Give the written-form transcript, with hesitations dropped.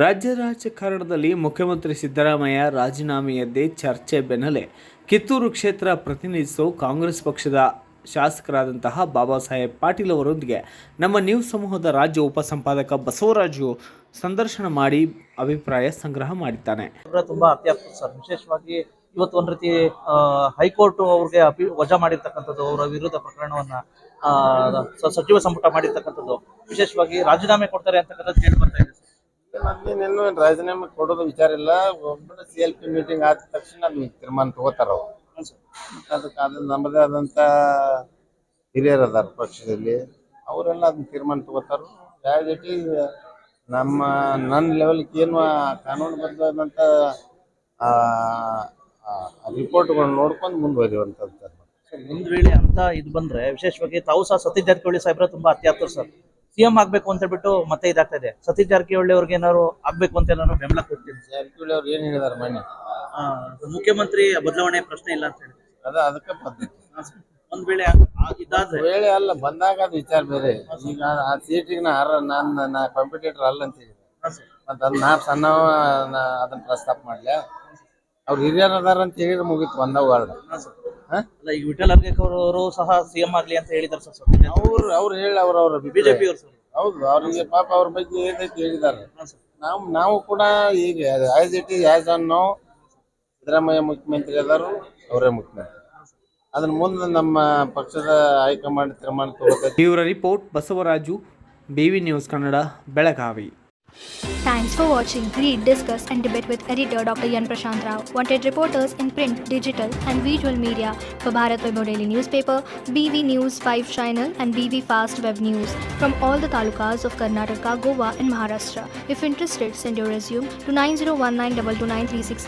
ರಾಜ್ಯ ರಾಜಕಾರಣದಲ್ಲಿ ಮುಖ್ಯಮಂತ್ರಿ ಸಿದ್ದರಾಮಯ್ಯ ರಾಜೀನಾಮೆಯದ್ದೇ ಚರ್ಚೆ ಬೆನ್ನಲ್ಲೇ ಕಿತ್ತೂರು ಕ್ಷೇತ್ರ ಪ್ರತಿನಿಧಿಸುವ ಕಾಂಗ್ರೆಸ್ ಪಕ್ಷದ ಶಾಸಕರಾದಂತಹ ಬಾಬಾ ಸಾಹೇಬ್ ಪಾಟೀಲ್ ಅವರೊಂದಿಗೆ ನಮ್ಮ ನ್ಯೂಸ್ ಸಮೂಹದ ರಾಜ್ಯ ಉಪಸಂಪಾದಕ ಬಸವರಾಜು ಸಂದರ್ಶನ ಮಾಡಿ ಅಭಿಪ್ರಾಯ ಸಂಗ್ರಹ ಮಾಡಿದ್ದಾನೆ. ತುಂಬಾ ಅತ್ಯಾಪ್ತ ಸರ್. ವಿಶೇಷವಾಗಿ ಇವತ್ತು ಒಂದ್ ರೀತಿ ಹೈಕೋರ್ಟ್ ಅವ್ರಿಗೆ ವಜಾ ಮಾಡಿರ್ತಕ್ಕಂಥದ್ದು, ಅವರ ವಿರುದ್ಧ ಪ್ರಕರಣವನ್ನ ಸಚಿವ ಸಂಪುಟ ಮಾಡಿರ್ತಕ್ಕಂಥದ್ದು, ವಿಶೇಷವಾಗಿ ರಾಜೀನಾಮೆ ಕೊಡ್ತಾರೆ ಅಂತಕ್ಕಂಥದ್ದು ಕೇಳಿ ಬರ್ತಾ ಇದೆ. ನನ್ನೇನು ರಾಜೀನಾಮೆ ಕೊಡೋದು ವಿಚಾರ ಇಲ್ಲ. ಒಬ್ಬರು CLP ಮೀಟಿಂಗ್ ಆದ ತಕ್ಷಣ ಅದನ್ನ ತೀರ್ಮಾನ ತಗೋತಾರ ಅವ್ರು. ಅದಕ್ಕೆ ನಮ್ಮದೇ ಆದಂತ ಹಿರಿಯರು ಅದಾರ ಪಕ್ಷದಲ್ಲಿ, ಅವರೆಲ್ಲ ಅದನ್ನ ತೀರ್ಮಾನ ತಗೋತಾರ. ಯಾವ್ದು ನನ್ನ ಲೆವೆಲ್ಗೆ ಏನು ಕಾನೂನುಬದ್ಧವಾದಂಥ ರಿಪೋರ್ಟ್ಗಳನ್ನ ನೋಡ್ಕೊಂಡು ಮುಂದುವರಿಯುವಂಥದ್ದು. ಒಂದ್ ವೇಳೆ ಅಂತ ಇದು ಬಂದ್ರೆ, ವಿಶೇಷವಾಗಿ ತಾವು ಸಹ ಸತೀಶ್ ಜಾರಕಿಹೊಳಿ ಸಾಹೇಬ್ರ ತುಂಬಾ ಅತ್ಯಾಪ್ತರು ಸರ್. CM ಆಗ್ಬೇಕು ಅಂತ ಹೇಳ್ಬಿಟ್ಟು ಮತ್ತೆ ಇದಾಗ್ತಾ ಇದೆ. ಸತೀಶ್ ಜಾರಕಿಹೊಳಿ ಅವ್ರಿಗೆ ಏನಾದ್ರು ಆಗ್ಬೇಕು ಅಂತ ಏನಾದ್ರು ಬೆಂಬಲ ಕೊಡ್ತೀನಿ. ಜಾರಕಿಹೊಳಿ ಅವ್ರು ಏನ್ ಹೇಳಿದಾರೆ ಮೊನ್ನೆ, ಮುಖ್ಯಮಂತ್ರಿ ಬದಲಾವಣೆ ಪ್ರಶ್ನೆ ಇಲ್ಲ ಅಂತ ಹೇಳಿ ಅದಕ್ಕೆ ಪದ್ಧತಿ. ಒಂದ್ ವೇಳೆ ಇದಾದ್ರೆ ವೇಳೆ ಅಲ್ಲ, ಬಂದಾಗ ಅದು ವಿಚಾರ ಬೇರೆ. ಈಗ ಆ ಸೀಟಿಗೆ ನಾ ಕಾಂಪಿಟೇಟರ್ ಅಲ್ಲ ಅಂತ ಹೇಳಿದೆ. ಮತ್ತೆ ಅದ್ ನಾ ಸಣ್ಣವ ಅದನ್ನ ಪ್ರಸ್ತಾಪ ಮಾಡ್ಲ. ಅವ್ರು ಹಿರಿಯರ್ ಅದಾರ ಅಂತ ಹೇಳಿದ್ರೆ ಮುಗಿತು, ಒಂದವ ವಾರ್ಡ್. ಈಗ ವಿಠಲ್ ಅವರು ಸಹ CM ಆಗ್ಲಿ ಅಂತ ಹೇಳಿದಾರೆ ಸರ್. ಅವ್ರು ಹೇಳಿ ಅವ್ರ ಬಿಜೆಪಿ ಅವರು ಸರ್. ಹೌದು, ಅವ್ರಿಗೆ ಪಾಪ ಅವ್ರ ಬಗ್ಗೆ ಏನೈತಿ ಹೇಳಿದಾರೆ. ನಾವು ಕೂಡ ಈಗ as it is as an ನಾವು ಸಿದ್ದರಾಮಯ್ಯ ಮುಖ್ಯಮಂತ್ರಿ ಅದಾರು, ಅವರೇ ಮುಖ್ಯಮಂತ್ರಿ. ಅದನ್ನ ಮುಂದೆ ನಮ್ಮ ಪಕ್ಷದ ಹೈಕಮಾಂಡ್ ತೀರ್ಮಾನ ತಗೋತೈತಿ. ಇವರ report Basavaraju, BV news Kannada, Belagavi. Thanks for watching. Read, discuss and debate with editor Dr. Yan Prashant Rao. Wanted reporters in print, digital and visual media for Bharat Vaibhav Daily Newspaper, BV News 5 Channel and BV Fast Web News from all the talukas of Karnataka, Goa and Maharashtra. If interested, send your resume to 9019229369.